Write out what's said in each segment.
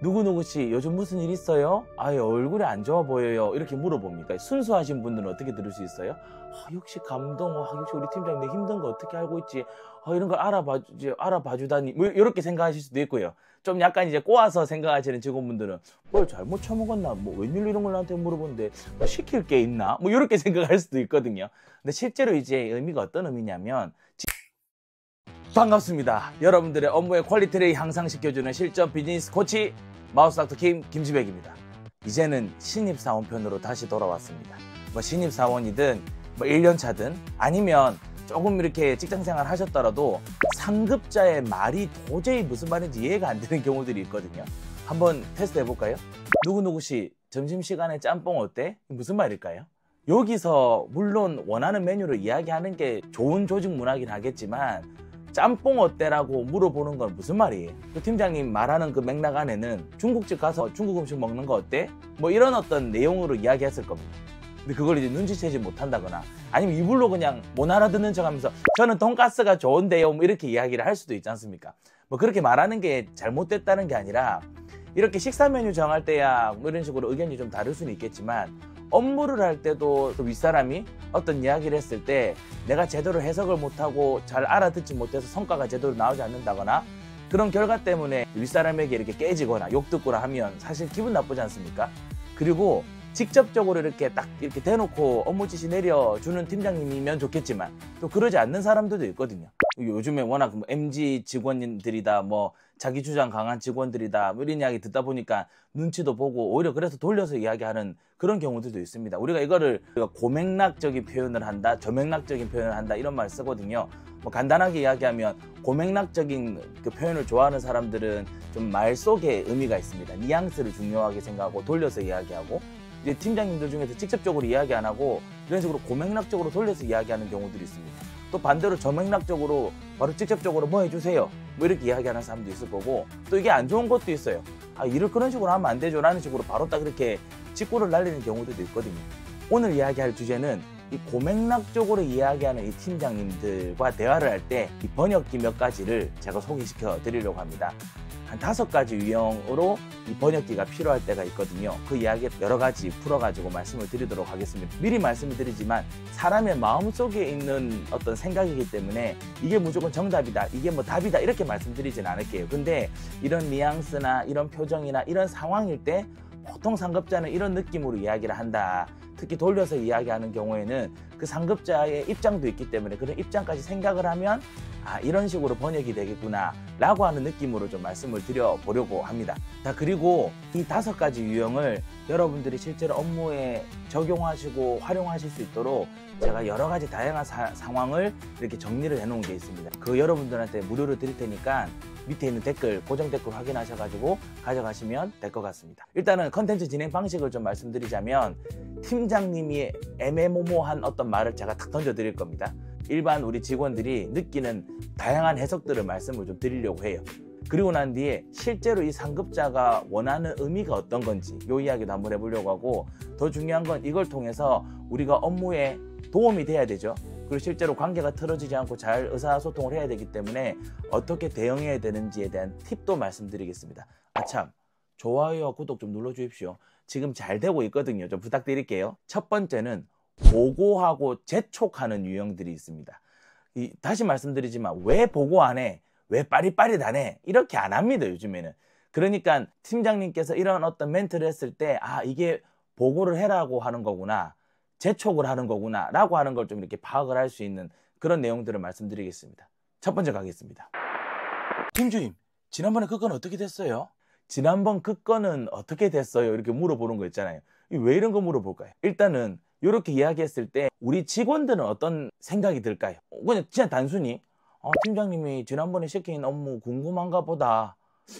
누구누구씨 요즘 무슨 일 있어요? 아유, 얼굴이 안 좋아 보여요. 이렇게 물어봅니까? 순수하신 분들은 어떻게 들을 수 있어요? 역시 감동, 역시 우리 팀장님 내 힘든 거 어떻게 알고 있지? 이런 걸 알아봐주다니. 뭐, 이렇게 생각하실 수도 있고요. 좀 약간 이제 꼬아서 생각하시는 직원분들은 뭘 잘못 처먹었나? 뭐, 웬일로 이런 걸 나한테 물어보는데, 뭐 시킬 게 있나? 뭐, 이렇게 생각할 수도 있거든요. 근데 실제로 이제 의미가 어떤 의미냐면, 반갑습니다. 여러분들의 업무의 퀄리티를 향상시켜주는 실전 비즈니스 코치 마우스닥터 김지백입니다. 이제는 신입사원 편으로 다시 돌아왔습니다. 뭐 신입사원이든 뭐 1년차든 아니면 조금 이렇게 직장생활 하셨더라도 상급자의 말이 도저히 무슨 말인지 이해가 안 되는 경우들이 있거든요. 한번 테스트 해볼까요? 누구누구씨 점심시간에 짬뽕 어때? 무슨 말일까요? 여기서 물론 원하는 메뉴를 이야기하는 게 좋은 조직 문화긴 하겠지만 짬뽕 어때라고 물어보는 건 무슨 말이에요? 그 팀장님 말하는 그 맥락 안에는 중국집 가서 중국 음식 먹는 거 어때? 뭐 이런 어떤 내용으로 이야기했을 겁니다. 근데 그걸 이제 눈치채지 못한다거나 아니면 이불로 그냥 못 알아듣는 척 하면서 저는 돈가스가 좋은데요 뭐 이렇게 이야기를 할 수도 있지 않습니까? 뭐 그렇게 말하는 게 잘못됐다는 게 아니라 이렇게 식사 메뉴 정할 때야 뭐 이런 식으로 의견이 좀 다를 수는 있겠지만 업무를 할 때도 그 윗사람이 어떤 이야기를 했을 때 내가 제대로 해석을 못하고 잘 알아듣지 못해서 성과가 제대로 나오지 않는다거나 그런 결과 때문에 윗사람에게 이렇게 깨지거나 욕 듣거나 하면 사실 기분 나쁘지 않습니까? 그리고 직접적으로 이렇게 딱 이렇게 대놓고 업무 지시 내려주는 팀장님이면 좋겠지만 또 그러지 않는 사람들도 있거든요. 요즘에 워낙 MZ 직원들이다 뭐 자기 주장 강한 직원들이다 뭐 이런 이야기 듣다 보니까 눈치도 보고 오히려 그래서 돌려서 이야기하는 그런 경우들도 있습니다. 우리가 이거를 고맥락적인 표현을 한다, 저맥락적인 표현을 한다 이런 말 쓰거든요. 뭐 간단하게 이야기하면 고맥락적인 그 표현을 좋아하는 사람들은 좀 말 속에 의미가 있습니다. 뉘앙스를 중요하게 생각하고 돌려서 이야기하고 이제 팀장님들 중에서 직접적으로 이야기 안 하고 이런 식으로 고맥락적으로 돌려서 이야기하는 경우들이 있습니다. 또 반대로 저맥락적으로 바로 직접적으로 뭐 해주세요 뭐 이렇게 이야기하는 사람도 있을 거고 또 이게 안 좋은 것도 있어요. 일을 그런 식으로 하면 안 되죠 라는 식으로 바로 딱 이렇게 직구를 날리는 경우들도 있거든요. 오늘 이야기할 주제는 이 고맥락적으로 이야기하는 이 팀장님들과 대화를 할 때 이 번역기 몇 가지를 제가 소개시켜 드리려고 합니다. 한 5가지 유형으로 이 번역기가 필요할 때가 있거든요. 그 이야기 여러 가지 풀어가지고 말씀을 드리도록 하겠습니다. 미리 말씀을 드리지만 사람의 마음속에 있는 어떤 생각이기 때문에 이게 무조건 정답이다, 이게 뭐 답이다 이렇게 말씀드리진 않을게요. 근데 이런 뉘앙스나 이런 표정이나 이런 상황일 때 보통 상급자는 이런 느낌으로 이야기를 한다. 특히 돌려서 이야기하는 경우에는 그 상급자의 입장도 있기 때문에 그런 입장까지 생각을 하면 이런 식으로 번역이 되겠구나 라고 하는 느낌으로 좀 말씀을 드려보려고 합니다. 자, 그리고 이 5가지 유형을 여러분들이 실제로 업무에 적용하시고 활용하실 수 있도록 제가 여러 가지 다양한 상황을 이렇게 정리를 해놓은 게 있습니다. 그 여러분들한테 무료로 드릴 테니까 밑에 있는 댓글, 고정 댓글 확인하셔가지고 가져가시면 될 것 같습니다. 일단은 컨텐츠 진행 방식을 좀 말씀드리자면 팀장님이 애매모호한 어떤 말을 제가 탁 던져드릴 겁니다. 일반 우리 직원들이 느끼는 다양한 해석들을 말씀을 좀 드리려고 해요. 그리고 난 뒤에 실제로 이 상급자가 원하는 의미가 어떤 건지 이 이야기도 한번 해보려고 하고 더 중요한 건 이걸 통해서 우리가 업무에 도움이 돼야 되죠. 그리고 실제로 관계가 틀어지지 않고 잘 의사소통을 해야 되기 때문에 어떻게 대응해야 되는지에 대한 팁도 말씀드리겠습니다. 참, 좋아요와 구독 좀 눌러주십시오. 지금 잘 되고 있거든요. 좀 부탁드릴게요. 첫 번째는 보고하고 재촉하는 유형들이 있습니다. 다시 말씀드리지만 왜 보고 안 해? 왜 빠릿빠릿 안 해? 이렇게 안 합니다, 요즘에는. 그러니까 팀장님께서 이런 어떤 멘트를 했을 때 이게 보고를 해라고 하는 거구나, 재촉을 하는 거구나 라고 하는 걸 좀 이렇게 파악을 할 수 있는 그런 내용들을 말씀드리겠습니다. 첫 번째 가겠습니다. 팀주임, 지난번에 그 건 어떻게 됐어요? 지난번 그 건은 어떻게 됐어요? 이렇게 물어보는 거 있잖아요. 왜 이런 거 물어볼까요? 일단은 이렇게 이야기했을 때 우리 직원들은 어떤 생각이 들까요? 그냥 진짜 단순히 팀장님이 지난번에 시킨 업무 궁금한가 보다,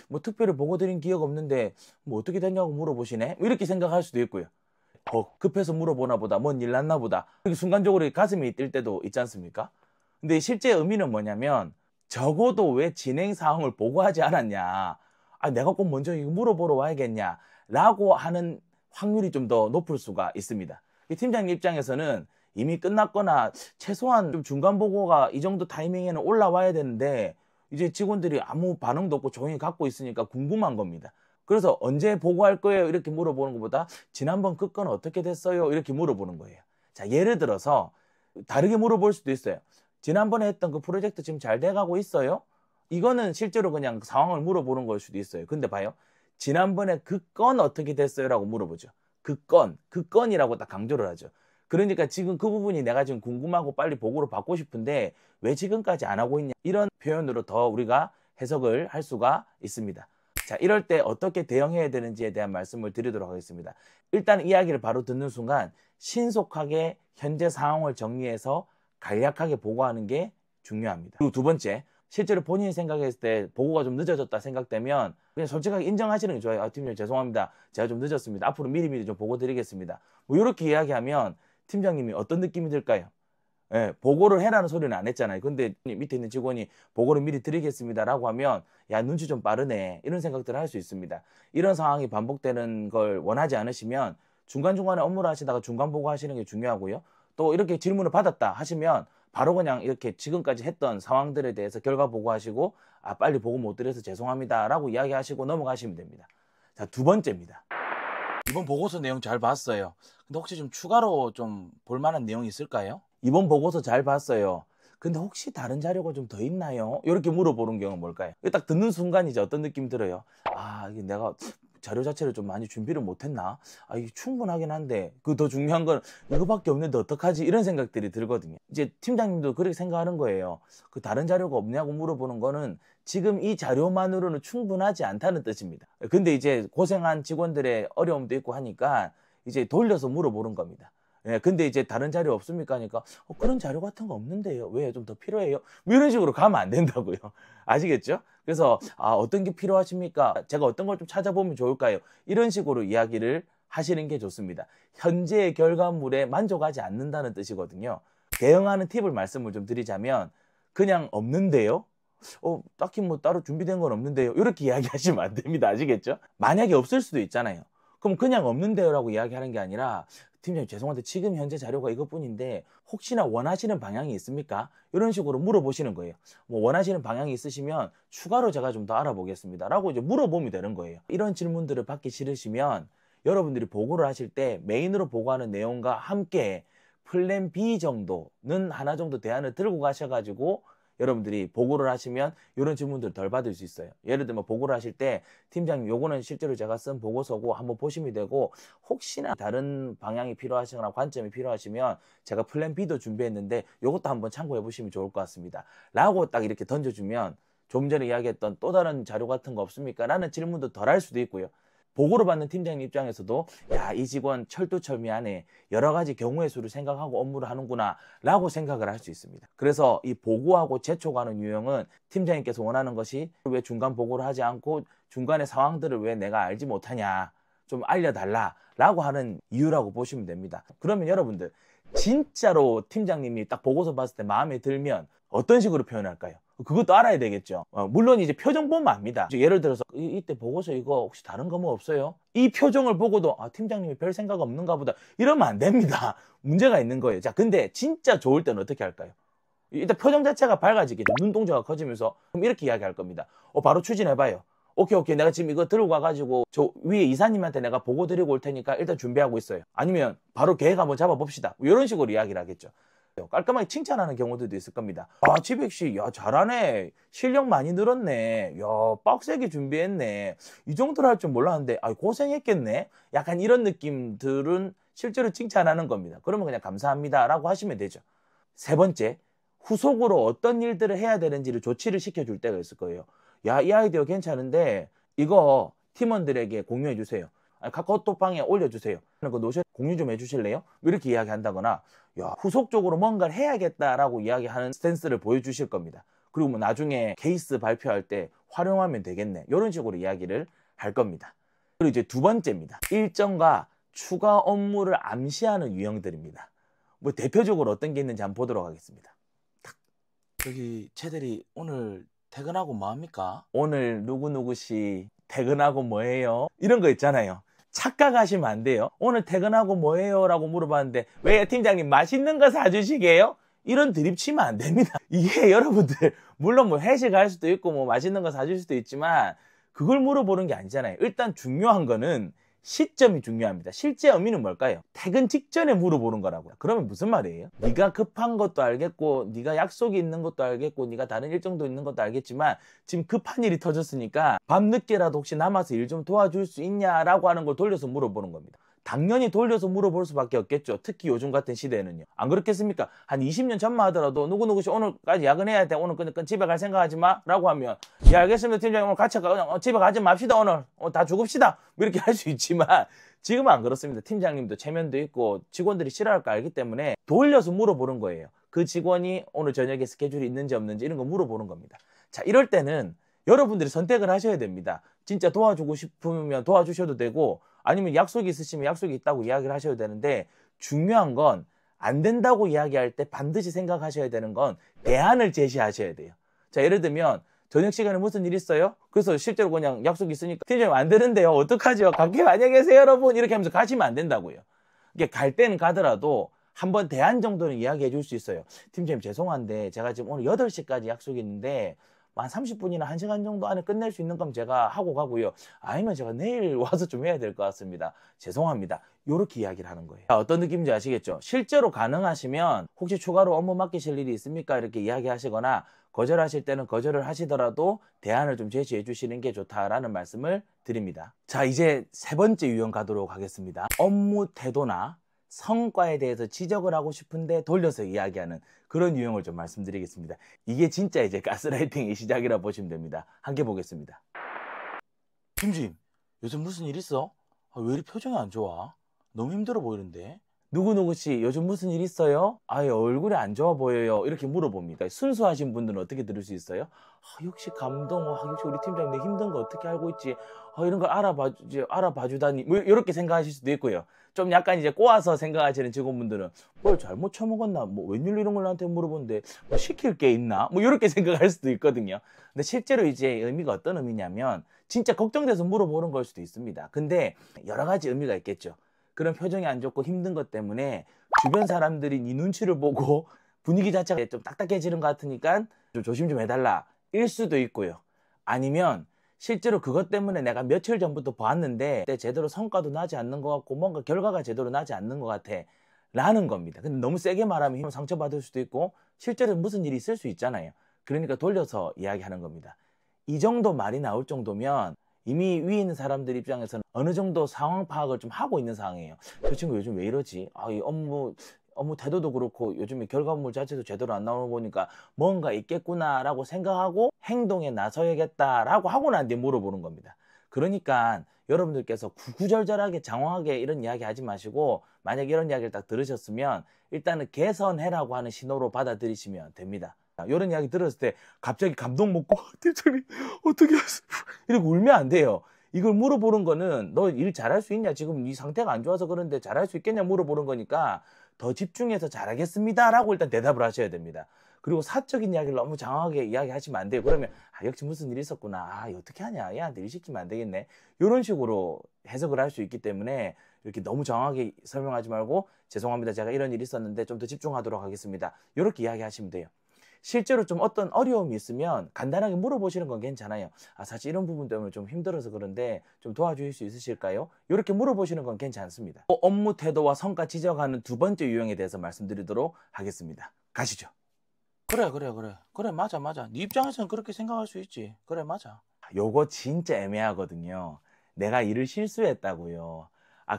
뭐 특별히 보고 드린 기억 없는데 뭐 어떻게 됐냐고 물어보시네, 이렇게 생각할 수도 있고요. 급해서 물어보나 보다, 뭔 일 났나 보다, 이렇게 순간적으로 가슴이 뛸 때도 있지 않습니까? 근데 실제 의미는 뭐냐면 적어도 왜 진행 사항을 보고하지 않았냐, 내가 꼭 먼저 이거 물어보러 와야겠냐 라고 하는 확률이 좀 더 높을 수가 있습니다. 이 팀장님 입장에서는 이미 끝났거나 최소한 좀 중간 보고가 이 정도 타이밍에는 올라와야 되는데 이제 직원들이 아무 반응도 없고 조용히 갖고 있으니까 궁금한 겁니다. 그래서 언제 보고할 거예요? 이렇게 물어보는 것보다 지난번 그 건 어떻게 됐어요? 이렇게 물어보는 거예요. 자, 예를 들어서 다르게 물어볼 수도 있어요. 지난번에 했던 그 프로젝트 지금 잘 돼가고 있어요? 이거는 실제로 그냥 상황을 물어보는 걸 수도 있어요. 근데 봐요. 지난번에 그 건 어떻게 됐어요? 라고 물어보죠. 그 건이라고 딱 강조를 하죠. 그러니까 지금 그 부분이 내가 지금 궁금하고 빨리 보고를 받고 싶은데 왜 지금까지 안 하고 있냐? 이런 표현으로 더 우리가 해석을 할 수가 있습니다. 자, 이럴 때 어떻게 대응해야 되는지에 대한 말씀을 드리도록 하겠습니다. 일단 이야기를 바로 듣는 순간 신속하게 현재 상황을 정리해서 간략하게 보고하는 게 중요합니다. 그리고 두 번째, 실제로 본인이 생각했을 때 보고가 좀 늦어졌다 생각되면 그냥 솔직하게 인정하시는 게 좋아요. 아, 팀장님 죄송합니다. 제가 좀 늦었습니다. 앞으로 미리미리 좀 보고 드리겠습니다. 뭐 이렇게 이야기하면 팀장님이 어떤 느낌이 들까요? 예, 보고를 해라는 소리는 안 했잖아요. 근데 밑에 있는 직원이 보고를 미리 드리겠습니다라고 하면 야, 눈치 좀 빠르네. 이런 생각들을 할 수 있습니다. 이런 상황이 반복되는 걸 원하지 않으시면 중간중간에 업무를 하시다가 중간 보고 하시는 게 중요하고요. 또 이렇게 질문을 받았다 하시면 바로 그냥 이렇게 지금까지 했던 상황들에 대해서 결과 보고하시고 아, 빨리 보고 못 드려서 죄송합니다 라고 이야기하시고 넘어가시면 됩니다. 자, 두 번째입니다. 이번 보고서 내용 잘 봤어요. 근데 혹시 좀 추가로 좀 볼만한 내용이 있을까요? 이번 보고서 잘 봤어요. 근데 혹시 다른 자료가 좀 더 있나요? 이렇게 물어보는 경우는 뭘까요? 딱 듣는 순간 이제 어떤 느낌이 들어요? 아, 이게 내가 자료 자체를 좀 많이 준비를 못했나? 아, 이게 충분하긴 한데 그 더 중요한 건 이거밖에 없는데 어떡하지? 이런 생각들이 들거든요. 이제 팀장님도 그렇게 생각하는 거예요. 그 다른 자료가 없냐고 물어보는 거는 지금 이 자료만으로는 충분하지 않다는 뜻입니다. 근데 이제 고생한 직원들의 어려움도 있고 하니까 이제 돌려서 물어보는 겁니다. 예, 근데 이제 다른 자료 없습니까? 하니까 그런 자료 같은 거 없는데요. 왜 좀 더 필요해요? 뭐 이런 식으로 가면 안 된다고요. 아시겠죠? 그래서 어떤 게 필요하십니까? 제가 어떤 걸 좀 찾아보면 좋을까요? 이런 식으로 이야기를 하시는 게 좋습니다. 현재의 결과물에 만족하지 않는다는 뜻이거든요. 대응하는 팁을 말씀을 좀 드리자면 그냥 없는데요? 딱히 뭐 따로 준비된 건 없는데요. 이렇게 이야기하시면 안 됩니다. 아시겠죠? 만약에 없을 수도 있잖아요. 그럼 그냥 없는데요 라고 이야기하는 게 아니라 팀장님 죄송한데 지금 현재 자료가 이것뿐인데 혹시나 원하시는 방향이 있습니까? 이런 식으로 물어보시는 거예요. 뭐 원하시는 방향이 있으시면 추가로 제가 좀 더 알아보겠습니다 라고 이제 물어보면 되는 거예요. 이런 질문들을 받기 싫으시면 여러분들이 보고를 하실 때 메인으로 보고하는 내용과 함께 플랜 B 정도는 하나 정도 대안을 들고 가셔가지고 여러분들이 보고를 하시면 이런 질문들을 덜 받을 수 있어요. 예를 들면 보고를 하실 때 팀장님 요거는 실제로 제가 쓴 보고서고 한번 보시면 되고 혹시나 다른 방향이 필요하시거나 관점이 필요하시면 제가 플랜 B도 준비했는데 요것도 한번 참고해 보시면 좋을 것 같습니다. 라고 딱 이렇게 던져주면 좀 전에 이야기했던 또 다른 자료 같은 거 없습니까? 라는 질문도 덜 할 수도 있고요. 보고를 받는 팀장님 입장에서도 야, 이 직원 철두철미하네. 여러 가지 경우의 수를 생각하고 업무를 하는구나 라고 생각을 할 수 있습니다. 그래서 이 보고하고 재촉하는 유형은 팀장님께서 원하는 것이 왜 중간 보고를 하지 않고 중간의 상황들을 왜 내가 알지 못하냐 좀 알려달라 라고 하는 이유라고 보시면 됩니다. 그러면 여러분들 진짜로 팀장님이 딱 보고서 봤을 때 마음에 들면 어떤 식으로 표현할까요? 그것도 알아야 되겠죠. 물론 이제 표정 보면 압니다. 예를 들어서 이때 보고서 이거 혹시 다른 거 뭐 없어요? 이 표정을 보고도 팀장님이 별 생각 없는가 보다 이러면 안 됩니다. 문제가 있는 거예요. 자, 근데 진짜 좋을 때는 어떻게 할까요? 일단 표정 자체가 밝아지겠죠. 눈동자가 커지면서 그럼 이렇게 이야기할 겁니다. 바로 추진해봐요. 오케이 내가 지금 이거 들고 가가지고 저 위에 이사님한테 내가 보고 드리고 올 테니까 일단 준비하고 있어요. 아니면 바로 계획 한번 잡아봅시다. 이런 식으로 이야기를 하겠죠. 깔끔하게 칭찬하는 경우들도 있을 겁니다. 지백씨, 야, 잘하네. 실력 많이 늘었네. 야, 빡세게 준비했네. 이 정도로 할 줄 몰랐는데, 고생했겠네. 약간 이런 느낌들은 실제로 칭찬하는 겁니다. 그러면 그냥 감사합니다. 라고 하시면 되죠. 세 번째, 후속으로 어떤 일들을 해야 되는지를 조치를 시켜줄 때가 있을 거예요. 야, 이 아이디어 괜찮은데, 이거 팀원들에게 공유해 주세요. 카카오톡방에 올려주세요. 그 노션 공유 좀 해주실래요? 이렇게 이야기한다거나 야, 후속적으로 뭔가를 해야겠다라고 이야기하는 스탠스를 보여주실 겁니다. 그리고 뭐 나중에 케이스 발표할 때 활용하면 되겠네. 이런 식으로 이야기를 할 겁니다. 그리고 이제 두 번째입니다. 일정과 추가 업무를 암시하는 유형들입니다. 뭐 대표적으로 어떤 게 있는지 한번 보도록 하겠습니다. 저기 채대리 오늘 퇴근하고 뭐 합니까? 오늘 누구누구씨 퇴근하고 뭐해요? 이런 거 있잖아요. 착각하시면 안 돼요. 오늘 퇴근하고 뭐해요? 라고 물어봤는데 왜 팀장님 맛있는 거 사주시게요? 이런 드립 치면 안 됩니다. 이게 여러분들 물론 뭐 회식할 수도 있고 뭐 맛있는 거 사줄 수도 있지만 그걸 물어보는 게 아니잖아요. 일단 중요한 거는 시점이 중요합니다. 실제 의미는 뭘까요? 퇴근 직전에 물어보는 거라고요. 그러면 무슨 말이에요? 네가 급한 것도 알겠고 네가 약속이 있는 것도 알겠고 네가 다른 일정도 있는 것도 알겠지만 지금 급한 일이 터졌으니까 밤늦게라도 혹시 남아서 일 좀 도와줄 수 있냐라고 하는 걸 돌려서 물어보는 겁니다. 당연히 돌려서 물어볼 수밖에 없겠죠. 특히 요즘 같은 시대에는요. 안 그렇겠습니까? 한 20년 전만 하더라도 누구누구씨 오늘까지 야근해야 돼. 오늘 그러니까 집에 갈 생각하지 마. 라고 하면 예 알겠습니다 팀장님 오늘 같이 집에 가지 맙시다 오늘 다 죽읍시다. 뭐 이렇게 할 수 있지만 지금은 안 그렇습니다. 팀장님도 체면도 있고 직원들이 싫어할 거 알기 때문에 돌려서 물어보는 거예요. 그 직원이 오늘 저녁에 스케줄이 있는지 없는지 이런 거 물어보는 겁니다. 자 이럴 때는 여러분들이 선택을 하셔야 됩니다. 진짜 도와주고 싶으면 도와주셔도 되고 아니면 약속이 있으시면 약속이 있다고 이야기를 하셔야 되는데 중요한 건 안 된다고 이야기할 때 반드시 생각하셔야 되는 건 대안을 제시하셔야 돼요. 자 예를 들면 저녁 시간에 무슨 일 있어요? 그래서 실제로 그냥 약속이 있으니까 팀장님 안 되는데요. 어떡하죠? 갈게요. 안녕히 계세요 여러분. 이렇게 하면서 가시면 안 된다고요. 이게 갈 때는 가더라도 한번 대안 정도는 이야기해 줄 수 있어요. 팀장님 죄송한데 제가 지금 오늘 8시까지 약속이 있는데 한 30분이나 1시간 정도 안에 끝낼 수 있는 건 제가 하고 가고요. 아니면 제가 내일 와서 좀 해야 될 것 같습니다. 죄송합니다. 이렇게 이야기를 하는 거예요. 어떤 느낌인지 아시겠죠? 실제로 가능하시면 혹시 추가로 업무 맡기실 일이 있습니까? 이렇게 이야기하시거나 거절하실 때는 거절을 하시더라도 대안을 좀 제시해 주시는 게 좋다라는 말씀을 드립니다. 자 이제 세 번째 유형 가도록 하겠습니다. 업무 태도나 성과에 대해서 지적을 하고 싶은데 돌려서 이야기하는 그런 유형을 좀 말씀드리겠습니다. 이게 진짜 이제 가스라이팅의 시작이라 보시면 됩니다. 함께 보겠습니다. 김주임, 요즘 무슨 일 있어? 왜 이리 표정이 안 좋아? 너무 힘들어 보이는데? 누구누구씨 요즘 무슨 일 있어요? 얼굴이 안 좋아 보여요. 이렇게 물어봅니다. 순수하신 분들은 어떻게 들을 수 있어요? 역시 감동, 역시 우리 팀장님 내 힘든 거 어떻게 알고 있지? 이런 걸 알아봐 주다니. 뭐 이렇게 생각하실 수도 있고요. 좀 약간 이제 꼬아서 생각하시는 직원분들은 뭘 잘못 처먹었나? 뭐 웬일로 이런 걸 나한테 물어보는데 뭐 시킬 게 있나? 뭐 이렇게 생각할 수도 있거든요. 근데 실제로 이제 의미가 어떤 의미냐면 진짜 걱정돼서 물어보는 걸 수도 있습니다. 근데 여러 가지 의미가 있겠죠. 그런 표정이 안 좋고 힘든 것 때문에 주변 사람들이 네 눈치를 보고 분위기 자체가 좀 딱딱해지는 것 같으니까 좀 조심 좀 해달라 일 수도 있고요. 아니면 실제로 그것 때문에 내가 며칠 전부터 봤는데 제대로 성과도 나지 않는 것 같고 뭔가 결과가 제대로 나지 않는 것 같아 라는 겁니다. 근데 너무 세게 말하면 상처받을 수도 있고 실제로 무슨 일이 있을 수 있잖아요. 그러니까 돌려서 이야기하는 겁니다. 이 정도 말이 나올 정도면 이미 위에 있는 사람들 입장에서는 어느 정도 상황 파악을 좀 하고 있는 상황이에요. 저 친구 요즘 왜 이러지? 이 업무 태도도 그렇고 요즘에 결과물 자체도 제대로 안 나오는 거 보니까 뭔가 있겠구나라고 생각하고 행동에 나서야겠다라고 하고 난 뒤에 물어보는 겁니다. 그러니까 여러분들께서 구구절절하게 장황하게 이런 이야기 하지 마시고 만약 이런 이야기를 딱 들으셨으면 일단은 개선해라고 하는 신호로 받아들이시면 됩니다. 이런 이야기 들었을 때 갑자기 감동 먹고 팀장님 어떻게 하세요? 이렇게 울면 안 돼요. 이걸 물어보는 거는 너 일 잘할 수 있냐? 지금 네 상태가 안 좋아서 그런데 잘할 수 있겠냐 물어보는 거니까 더 집중해서 잘하겠습니다 라고 일단 대답을 하셔야 됩니다. 그리고 사적인 이야기를 너무 장황하게 이야기하시면 안 돼요. 그러면 역시 무슨 일이 있었구나. 어떻게 하냐. 얘한테 일 시키면 안 되겠네. 이런 식으로 해석을 할 수 있기 때문에 이렇게 너무 장황하게 설명하지 말고 죄송합니다. 제가 이런 일이 있었는데 좀 더 집중하도록 하겠습니다. 이렇게 이야기하시면 돼요. 실제로 좀 어떤 어려움이 있으면 간단하게 물어보시는 건 괜찮아요. 사실 이런 부분 때문에 좀 힘들어서 그런데 좀 도와주실 수 있으실까요? 이렇게 물어보시는 건 괜찮습니다. 업무 태도와 성과 지적하는 두 번째 유형에 대해서 말씀드리도록 하겠습니다. 가시죠. 그래 맞아 네 입장에서는 그렇게 생각할 수 있지. 그래 맞아. 요거 진짜 애매하거든요. 내가 일을 실수했다고요.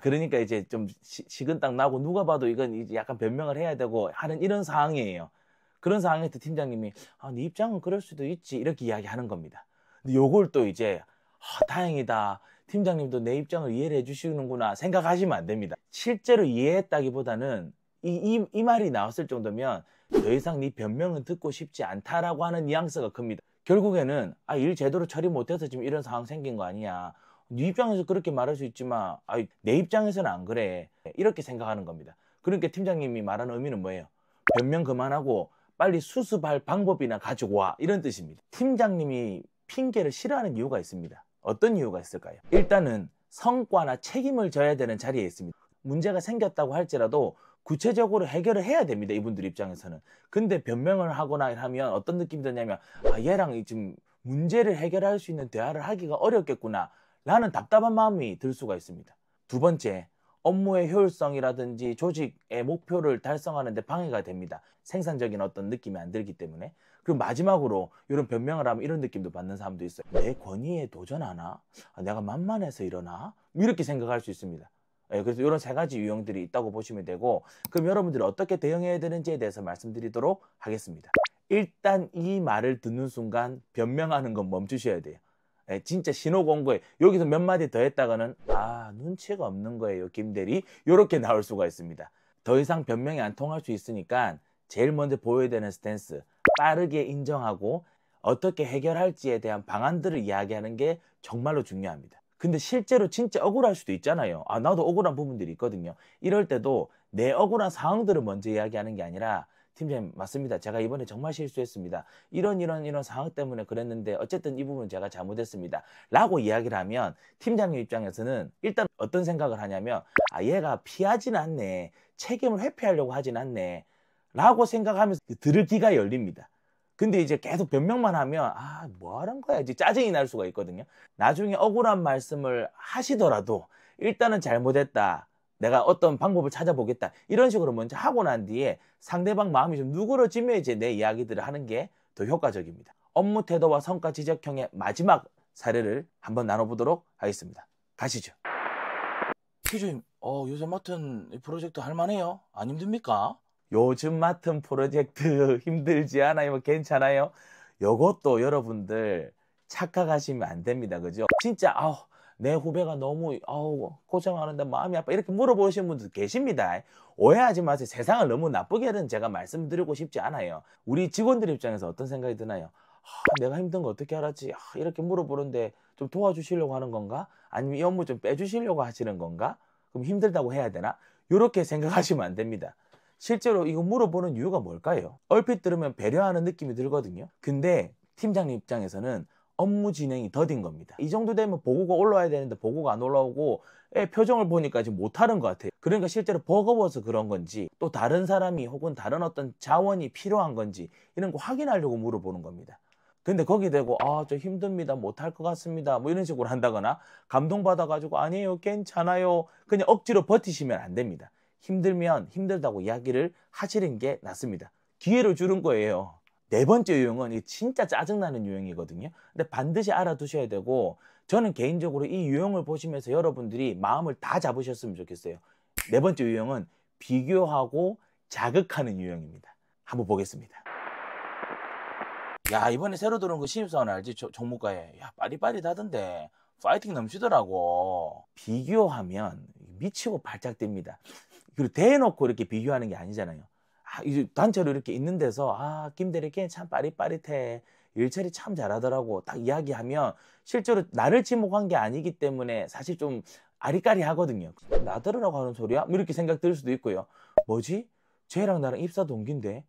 그러니까 이제 좀 식은땀 나고 누가 봐도 이건 이제 약간 변명을 해야 되고 하는 이런 상황이에요. 그런 상황에서 팀장님이 네 입장은 그럴 수도 있지 이렇게 이야기하는 겁니다. 근데 요걸 또 이제 다행이다. 팀장님도 내 입장을 이해를 해주시는구나 생각하시면 안 됩니다. 실제로 이해했다기보다는 이 말이 나왔을 정도면 더 이상 네 변명은 듣고 싶지 않다라고 하는 뉘앙스가 큽니다. 결국에는 일 제대로 처리 못해서 지금 이런 상황 생긴 거 아니야. 네 입장에서 그렇게 말할 수 있지만 내 입장에서는 안 그래. 이렇게 생각하는 겁니다. 그러니까 팀장님이 말하는 의미는 뭐예요? 변명 그만하고 빨리 수습할 방법이나 가지고 와 이런 뜻입니다. 팀장님이 핑계를 싫어하는 이유가 있습니다. 어떤 이유가 있을까요? 일단은 성과나 책임을 져야 되는 자리에 있습니다. 문제가 생겼다고 할지라도 구체적으로 해결을 해야 됩니다. 이분들 입장에서는. 근데 변명을 하거나 하면 어떤 느낌이 드냐면 얘랑 지금 문제를 해결할 수 있는 대화를 하기가 어렵겠구나 라는 답답한 마음이 들 수가 있습니다. 두 번째, 업무의 효율성이라든지 조직의 목표를 달성하는 데 방해가 됩니다. 생산적인 어떤 느낌이 안 들기 때문에. 그리고 마지막으로 이런 변명을 하면 이런 느낌도 받는 사람도 있어요. 내 권위에 도전하나? 내가 만만해서 이러나? 이렇게 생각할 수 있습니다. 그래서 이런 세 가지 유형들이 있다고 보시면 되고, 그럼 여러분들이 어떻게 대응해야 되는지에 대해서 말씀드리도록 하겠습니다. 일단 이 말을 듣는 순간 변명하는 건 멈추셔야 돼요. 진짜 신호가 온 거예요. 여기서 몇 마디 더 했다가는 눈치가 없는 거예요, 김대리. 이렇게 나올 수가 있습니다. 더 이상 변명이 안 통할 수 있으니까 제일 먼저 보여야 되는 스탠스, 빠르게 인정하고 어떻게 해결할지에 대한 방안들을 이야기하는 게 정말로 중요합니다. 근데 실제로 진짜 억울할 수도 있잖아요. 나도 억울한 부분들이 있거든요. 이럴 때도 내 억울한 상황들을 먼저 이야기하는 게 아니라, 팀장님 맞습니다. 제가 이번에 정말 실수했습니다. 이런 상황 때문에 그랬는데 어쨌든 이 부분은 제가 잘못했습니다. 라고 이야기를 하면 팀장님 입장에서는 일단 어떤 생각을 하냐면, 얘가 피하진 않네. 책임을 회피하려고 하진 않네. 라고 생각하면서 들을 귀가 열립니다. 근데 이제 계속 변명만 하면 뭐 하는 거야? 이제 짜증이 날 수가 있거든요. 나중에 억울한 말씀을 하시더라도 일단은 잘못했다. 내가 어떤 방법을 찾아보겠다. 이런 식으로 먼저 하고 난 뒤에 상대방 마음이 좀 누그러지면 이제 내 이야기들을 하는 게 더 효과적입니다. 업무 태도와 성과 지적형의 마지막 사례를 한번 나눠보도록 하겠습니다. 가시죠. 팀장님, 요즘 맡은 프로젝트 할만해요? 안 힘듭니까? 요즘 맡은 프로젝트 힘들지 않아요? 괜찮아요? 요것도 여러분들 착각하시면 안 됩니다. 그죠? 진짜 내 후배가 너무 고생하는데 마음이 아파 이렇게 물어보시는 분들 계십니다. 오해하지 마세요. 세상을 너무 나쁘게는 제가 말씀드리고 싶지 않아요. 우리 직원들 입장에서 어떤 생각이 드나요? 내가 힘든 거 어떻게 알았지? 이렇게 물어보는데 좀 도와주시려고 하는 건가? 아니면 이 업무 좀 빼주시려고 하시는 건가? 그럼 힘들다고 해야 되나? 이렇게 생각하시면 안 됩니다. 실제로 이거 물어보는 이유가 뭘까요? 얼핏 들으면 배려하는 느낌이 들거든요. 근데 팀장님 입장에서는 업무 진행이 더딘 겁니다. 이 정도 되면 보고가 올라와야 되는데 보고가 안 올라오고 표정을 보니까 지금 못하는 것 같아요. 그러니까 실제로 버거워서 그런 건지 또 다른 사람이 혹은 다른 어떤 자원이 필요한 건지 이런 거 확인하려고 물어보는 겁니다. 근데 거기 대고 저 힘듭니다. 못할 것 같습니다. 뭐 이런 식으로 한다거나 감동받아가지고 아니에요. 괜찮아요. 그냥 억지로 버티시면 안 됩니다. 힘들면 힘들다고 이야기를 하시는 게 낫습니다. 기회를 주는 거예요. 네 번째 유형은 진짜 짜증나는 유형이거든요. 근데 반드시 알아두셔야 되고, 저는 개인적으로 이 유형을 보시면서 여러분들이 마음을 다 잡으셨으면 좋겠어요. 네 번째 유형은 비교하고 자극하는 유형입니다. 한번 보겠습니다. 야, 이번에 새로 들어온 그 신입사원 알지? 종목가에. 야, 빠릿빠릿하던데 파이팅 넘치더라고. 비교하면 미치고 발작 뜁니다. 그리고 대놓고 이렇게 비교하는 게 아니잖아요. 이 단체로 이렇게 있는 데서 김대리 걔 참 빠릿빠릿해. 일처리 참 잘하더라고. 딱 이야기하면 실제로 나를 지목한 게 아니기 때문에 사실 좀 아리까리하거든요. 나 들으라고 하는 소리야? 뭐 이렇게 생각 들 수도 있고요. 뭐지? 쟤랑 나랑 입사 동기인데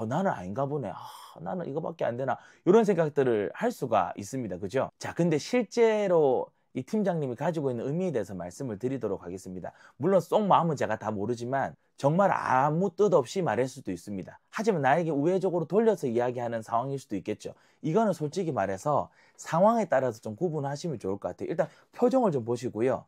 나는 아닌가 보네. 나는 이거밖에 안 되나. 이런 생각들을 할 수가 있습니다. 그죠? 자, 근데 실제로 이 팀장님이 가지고 있는 의미에 대해서 말씀을 드리도록 하겠습니다. 물론 속 마음은 제가 다 모르지만 정말 아무 뜻 없이 말할 수도 있습니다. 하지만 나에게 우회적으로 돌려서 이야기하는 상황일 수도 있겠죠. 이거는 솔직히 말해서 상황에 따라서 좀 구분하시면 좋을 것 같아요. 일단 표정을 좀 보시고요.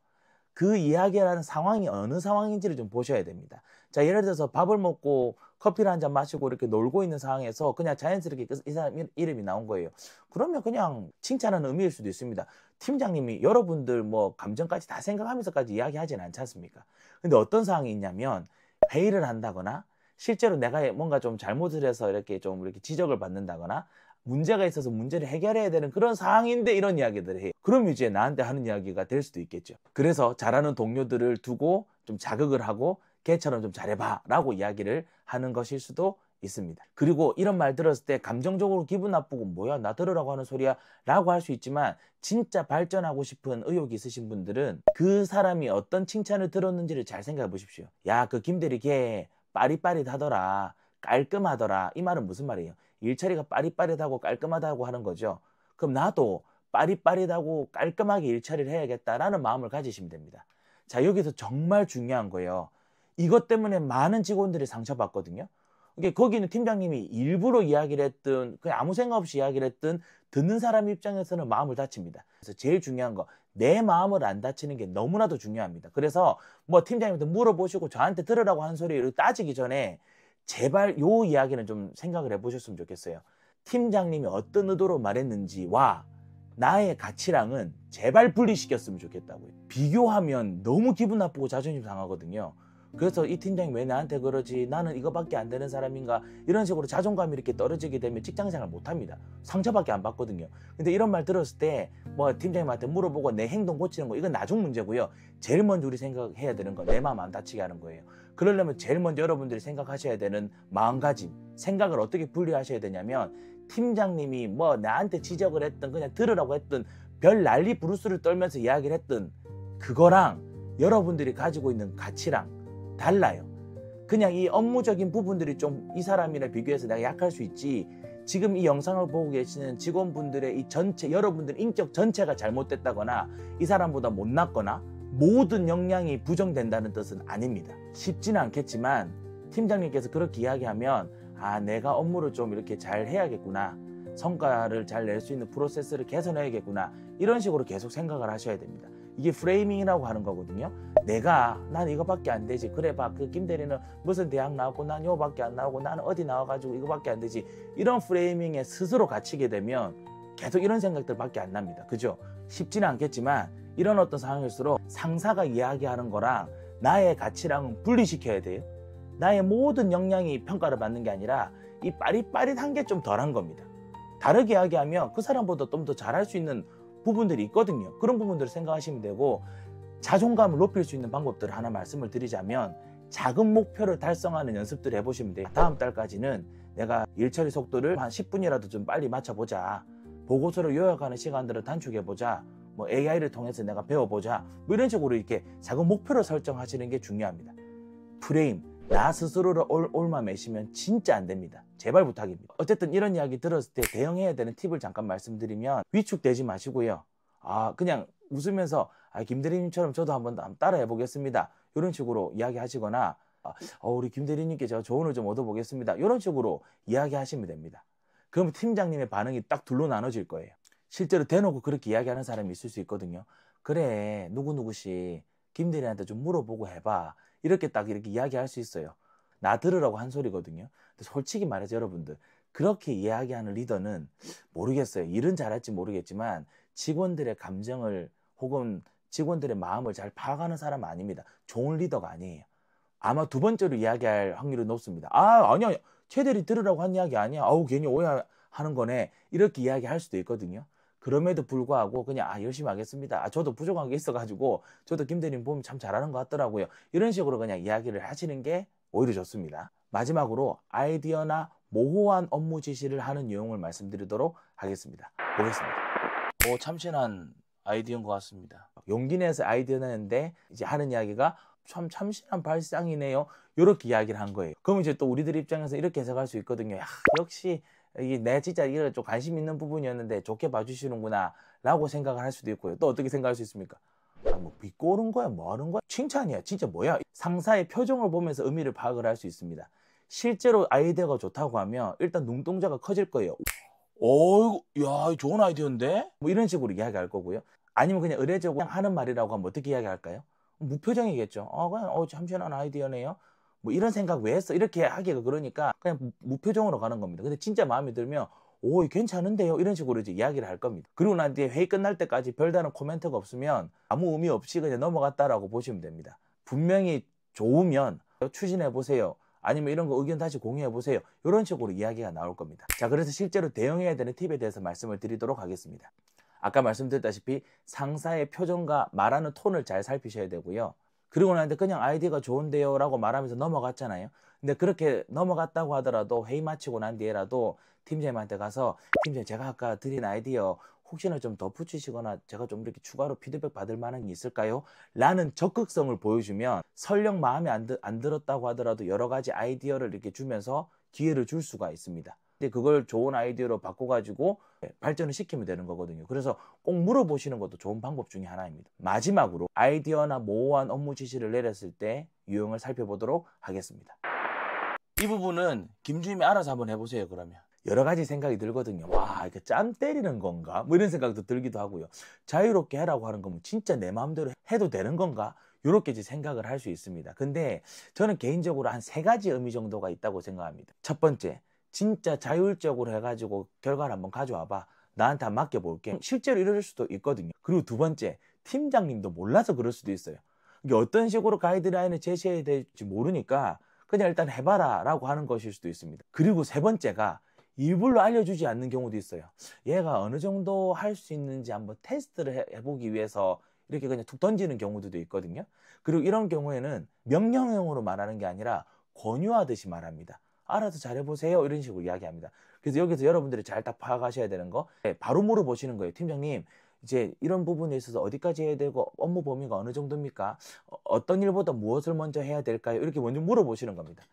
그 이야기하는 상황이 어느 상황인지를 좀 보셔야 됩니다. 자, 예를 들어서 밥을 먹고 커피를 한 잔 마시고 이렇게 놀고 있는 상황에서 그냥 자연스럽게 이 사람 이름이 나온 거예요. 그러면 그냥 칭찬하는 의미일 수도 있습니다. 팀장님이 여러분들 뭐 감정까지 다 생각하면서까지 이야기하진 않지 않습니까? 근데 어떤 상황이 있냐면 회의를 한다거나 실제로 내가 뭔가 좀 잘못을 해서 이렇게 지적을 받는다거나 문제가 있어서 문제를 해결해야 되는 그런 상황인데 이런 이야기들을 해요. 그럼 이제 나한테 하는 이야기가 될 수도 있겠죠. 그래서 잘하는 동료들을 두고 좀 자극을 하고 걔처럼 좀 잘해봐 라고 이야기를 하는 것일 수도 있습니다. 그리고 이런 말 들었을 때 감정적으로 기분 나쁘고 뭐야 나 들으라고 하는 소리야 라고 할 수 있지만, 진짜 발전하고 싶은 의욕이 있으신 분들은 그 사람이 어떤 칭찬을 들었는지를 잘 생각해 보십시오. 야, 그 김대리 걔 빠릿빠릿하더라, 깔끔하더라. 이 말은 무슨 말이에요? 일처리가 빠릿빠릿하고 깔끔하다고 하는 거죠. 그럼 나도 빠릿빠릿하고 깔끔하게 일처리를 해야겠다라는 마음을 가지시면 됩니다. 자, 여기서 정말 중요한 거예요. 이것 때문에 많은 직원들이 상처받거든요. 거기는 팀장님이 일부러 이야기를 했든 그냥 아무 생각 없이 이야기를 했든 듣는 사람 입장에서는 마음을 다칩니다. 그래서 제일 중요한 거, 내 마음을 안 다치는 게 너무나도 중요합니다. 그래서 뭐 팀장님한테 물어보시고 저한테 들으라고 하는 소리를 따지기 전에 제발 요 이야기는 좀 생각을 해보셨으면 좋겠어요. 팀장님이 어떤 의도로 말했는지와 나의 가치랑은 제발 분리시켰으면 좋겠다고요. 비교하면 너무 기분 나쁘고 자존심 상하거든요. 그래서 이 팀장이 왜 나한테 그러지? 나는 이거밖에 안 되는 사람인가? 이런 식으로 자존감이 이렇게 떨어지게 되면 직장생활 못합니다. 상처밖에 안 받거든요. 근데 이런 말 들었을 때 뭐 팀장님한테 물어보고 내 행동 고치는 거 이건 나중 문제고요. 제일 먼저 우리 생각해야 되는 건 내 마음 안 다치게 하는 거예요. 그러려면 제일 먼저 여러분들이 생각하셔야 되는 마음가짐, 생각을 어떻게 분리하셔야 되냐면 팀장님이 뭐 나한테 지적을 했던 그냥 들으라고 했던 별 난리 부르스를 떨면서 이야기를 했던 그거랑 여러분들이 가지고 있는 가치랑 달라요. 그냥 이 업무적인 부분들이 좀 이 사람이랑 비교해서 내가 약할 수 있지, 지금 이 영상을 보고 계시는 직원분들의 이 전체, 여러분들 인격 전체가 잘못됐다거나 이 사람보다 못났거나 모든 역량이 부정된다는 뜻은 아닙니다. 쉽지는 않겠지만 팀장님께서 그렇게 이야기하면 아, 내가 업무를 좀 이렇게 잘 해야겠구나, 성과를 잘 낼 수 있는 프로세스를 개선해야겠구나, 이런 식으로 계속 생각을 하셔야 됩니다. 이게 프레이밍이라고 하는 거거든요. 난 이거밖에 안 되지. 그래 봐, 그 김대리는 무슨 대학 나왔고 난 이거밖에 안 나오고 나는 어디 나와가지고 이거밖에 안 되지. 이런 프레이밍에 스스로 갇히게 되면 계속 이런 생각들밖에 안 납니다. 그죠? 쉽지는 않겠지만 이런 어떤 상황일수록 상사가 이야기하는 거랑 나의 가치랑은 분리시켜야 돼요. 나의 모든 역량이 평가를 받는 게 아니라 이 빠릿빠릿한 게 좀 덜한 겁니다. 다르게 이야기하면 그 사람보다 좀 더 잘할 수 있는 부분들이 있거든요. 그런 부분들을 생각하시면 되고, 자존감을 높일 수 있는 방법들을 하나 말씀을 드리자면 작은 목표를 달성하는 연습들을 해보시면 돼요. 다음 달까지는 내가 일 처리 속도를 한 10분이라도 좀 빨리 맞춰보자, 보고서를 요약하는 시간들을 단축해보자, 뭐 AI를 통해서 내가 배워보자, 뭐 이런 식으로 이렇게 작은 목표를 설정하시는 게 중요합니다. 프레임, 나 스스로를 옮아매시면 진짜 안 됩니다. 제발 부탁입니다. 어쨌든 이런 이야기 들었을 때 대응해야 되는 팁을 잠깐 말씀드리면, 위축되지 마시고요. 그냥 웃으면서 김대리님처럼 저도 한번 따라해 보겠습니다, 이런 식으로 이야기하시거나 우리 김대리님께 제가 조언을 좀 얻어보겠습니다, 이런 식으로 이야기하시면 됩니다. 그럼 팀장님의 반응이 딱 둘로 나눠질 거예요. 실제로 대놓고 그렇게 이야기하는 사람이 있을 수 있거든요. 그래, 누구누구씨 김대리한테 좀 물어보고 해봐, 이렇게 딱 이렇게 이야기할 수 있어요. 나 들으라고 한 소리거든요. 근데 솔직히 말해서 여러분들, 그렇게 이야기하는 리더는 모르겠어요. 일은 잘할지 모르겠지만 직원들의 감정을 혹은 직원들의 마음을 잘 파악하는 사람은 아닙니다. 좋은 리더가 아니에요. 아마 두 번째로 이야기할 확률이 높습니다. 아니야, 최대리 들으라고 한 이야기 아니야. 괜히 오해하는 거네, 이렇게 이야기할 수도 있거든요. 그럼에도 불구하고 그냥 열심히 하겠습니다, 저도 부족한 게 있어가지고 저도 김대리님 보면 참 잘하는 것 같더라고요, 이런 식으로 그냥 이야기를 하시는 게 오히려 좋습니다. 마지막으로 아이디어나 모호한 업무 지시를 하는 내용을 말씀드리도록 하겠습니다. 보겠습니다. 참신한 아이디어인 것 같습니다. 용기 내서 아이디어 내는데 이제 하는 이야기가 참 참신한 발상이네요, 이렇게 이야기를 한 거예요. 그럼 이제 또 우리들 입장에서 이렇게 해석할 수 있거든요. 역시 내 진짜 이거 좀 관심 있는 부분이었는데 좋게 봐주시는구나 라고 생각을 할 수도 있고요. 또 어떻게 생각할 수 있습니까? 뭐 비꼬는 거야, 뭐 하는 거야, 칭찬이야, 진짜 뭐야. 상사의 표정을 보면서 의미를 파악을 할 수 있습니다. 실제로 아이디어가 좋다고 하면 일단 눈동자가 커질 거예요. 야, 좋은 아이디어인데? 뭐 이런 식으로 이야기할 거고요. 아니면 그냥 의례적으로 하는 말이라고 하면 어떻게 이야기할까요? 무표정이겠죠. 그냥 참신한 아이디어네요, 뭐 이런 생각 왜 했어, 이렇게 하기가 그러니까 그냥 무표정으로 가는 겁니다. 근데 진짜 마음에 들면 괜찮은데요, 이런 식으로 이제 이야기를 할 겁니다. 그리고 난 뒤에 회의 끝날 때까지 별다른 코멘트가 없으면 아무 의미 없이 그냥 넘어갔다라고 보시면 됩니다. 분명히 좋으면 추진해 보세요, 아니면 이런 거 의견 다시 공유해 보세요, 이런 식으로 이야기가 나올 겁니다. 자, 그래서 실제로 대응해야 되는 팁에 대해서 말씀을 드리도록 하겠습니다. 아까 말씀드렸다시피 상사의 표정과 말하는 톤을 잘 살피셔야 되고요. 그리고 나한테 그냥 아이디어가 좋은데요 라고 말하면서 넘어갔잖아요. 근데 그렇게 넘어갔다고 하더라도 회의 마치고 난 뒤에라도 팀장님한테 가서, 팀장님 제가 아까 드린 아이디어 혹시나 좀 덧붙이시거나 제가 좀 이렇게 추가로 피드백 받을 만한 게 있을까요? 라는 적극성을 보여주면 설령 마음에 안 들었다고 하더라도 여러 가지 아이디어를 이렇게 주면서 기회를 줄 수가 있습니다. 근데 그걸 좋은 아이디어로 바꿔가지고 발전을 시키면 되는 거거든요. 그래서 꼭 물어보시는 것도 좋은 방법 중에 하나입니다. 마지막으로 아이디어나 모호한 업무 지시를 내렸을 때 유형을 살펴보도록 하겠습니다. 이 부분은 김주임이 알아서 한번 해보세요. 그러면 여러 가지 생각이 들거든요. 와, 이렇게 짬 때리는 건가? 뭐 이런 생각도 들기도 하고요. 자유롭게 하라고 하는 거면 진짜 내 마음대로 해도 되는 건가? 이렇게 이제 생각을 할 수 있습니다. 근데 저는 개인적으로 한 3가지 의미 정도가 있다고 생각합니다. 첫 번째, 진짜 자율적으로 해가지고 결과를 한번 가져와봐. 나한테 한번 맡겨볼게. 실제로 이럴 수도 있거든요. 그리고 두 번째, 팀장님도 몰라서 그럴 수도 있어요. 이게 어떤 식으로 가이드라인을 제시해야 될지 모르니까 그냥 일단 해봐라 라고 하는 것일 수도 있습니다. 그리고 세 번째가 일부러 알려주지 않는 경우도 있어요. 얘가 어느 정도 할 수 있는지 한번 테스트를 해보기 위해서 이렇게 그냥 툭 던지는 경우도 있거든요. 그리고 이런 경우에는 명령형으로 말하는 게 아니라 권유하듯이 말합니다. 알아서 잘해보세요 이런 식으로 이야기합니다. 그래서 여기서 여러분들이 잘 딱 파악하셔야 되는 거, 바로 물어보시는 거예요. 팀장님, 이제 이런 부분에 있어서 어디까지 해야 되고 업무 범위가 어느 정도입니까? 어떤 일보다 무엇을 먼저 해야 될까요? 이렇게 먼저 물어보시는 겁니다.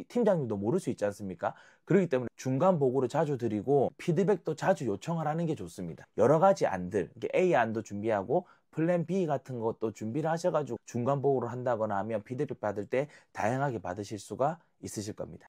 팀장님도 모를 수 있지 않습니까? 그렇기 때문에 중간 보고를 자주 드리고 피드백도 자주 요청을 하는 게 좋습니다. 여러 가지 안들, A 안도 준비하고 플랜 B 같은 것도 준비를 하셔가지고 중간 보고를 한다거나 하면 피드백 받을 때 다양하게 받으실 수가 있으실 겁니다.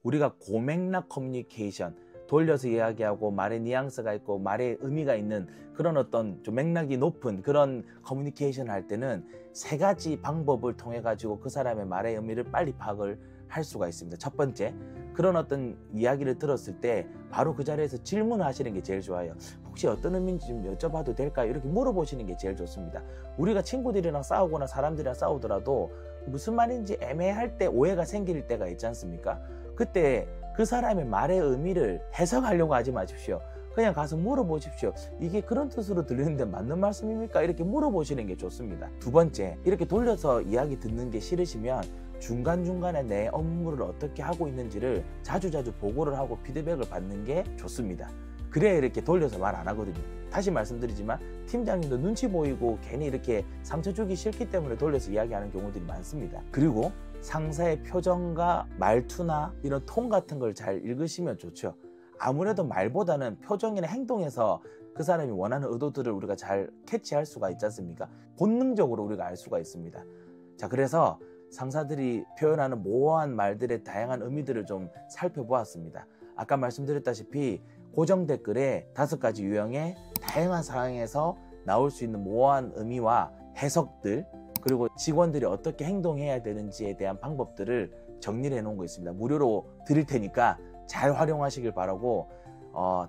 우리가 고맥락 커뮤니케이션, 돌려서 이야기하고 말의 뉘앙스가 있고 말의 의미가 있는 그런 어떤 좀 맥락이 높은 그런 커뮤니케이션을 할 때는 3가지 방법을 통해 가지고 그 사람의 말의 의미를 빨리 파악을 할 수가 있습니다. 첫 번째, 그런 어떤 이야기를 들었을 때 바로 그 자리에서 질문을 하시는 게 제일 좋아요. 혹시 어떤 의미인지 좀 여쭤봐도 될까요? 이렇게 물어보시는 게 제일 좋습니다. 우리가 친구들이랑 싸우거나 사람들이랑 싸우더라도 무슨 말인지 애매할 때 오해가 생길 때가 있지 않습니까? 그때 그 사람의 말의 의미를 해석하려고 하지 마십시오. 그냥 가서 물어보십시오. 이게 그런 뜻으로 들리는데 맞는 말씀입니까? 이렇게 물어보시는 게 좋습니다. 두 번째, 이렇게 돌려서 이야기 듣는 게 싫으시면 중간중간에 내 업무를 어떻게 하고 있는지를 자주자주 보고를 하고 피드백을 받는 게 좋습니다. 그래야 이렇게 돌려서 말 안 하거든요. 다시 말씀드리지만 팀장님도 눈치 보이고 괜히 이렇게 상처 주기 싫기 때문에 돌려서 이야기하는 경우들이 많습니다. 그리고 상사의 표정과 말투나 이런 톤 같은 걸 잘 읽으시면 좋죠. 아무래도 말보다는 표정이나 행동에서 그 사람이 원하는 의도들을 우리가 잘 캐치할 수가 있지 않습니까? 본능적으로 우리가 알 수가 있습니다. 자, 그래서 상사들이 표현하는 모호한 말들의 다양한 의미들을 좀 살펴보았습니다. 아까 말씀드렸다시피 고정 댓글에 5가지 유형의 다양한 상황에서 나올 수 있는 모호한 의미와 해석들, 그리고 직원들이 어떻게 행동해야 되는지에 대한 방법들을 정리를 해놓은 거 있습니다. 무료로 드릴 테니까 잘 활용하시길 바라고,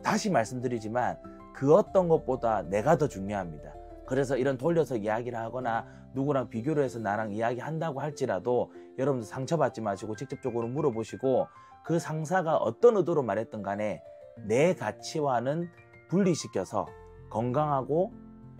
다시 말씀드리지만 그 어떤 것보다 내가 더 중요합니다. 그래서 이런 돌려서 이야기를 하거나 누구랑 비교를 해서 나랑 이야기한다고 할지라도 여러분들 상처받지 마시고 직접적으로 물어보시고 그 상사가 어떤 의도로 말했든 간에 내 가치와는 분리시켜서 건강하고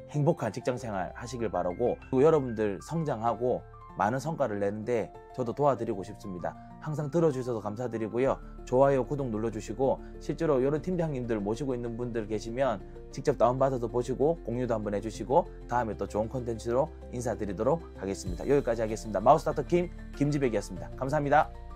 행복한 직장생활 하시길 바라고, 그리고 여러분들 성장하고 많은 성과를 내는데 저도 도와드리고 싶습니다. 항상 들어주셔서 감사드리고요. 좋아요, 구독 눌러주시고 실제로 이런 팀장님들 모시고 있는 분들 계시면 직접 다운받아서 보시고 공유도 한번 해주시고 다음에 또 좋은 콘텐츠로 인사드리도록 하겠습니다. 여기까지 하겠습니다. 마우스 닥터 김지백이었습니다. 감사합니다.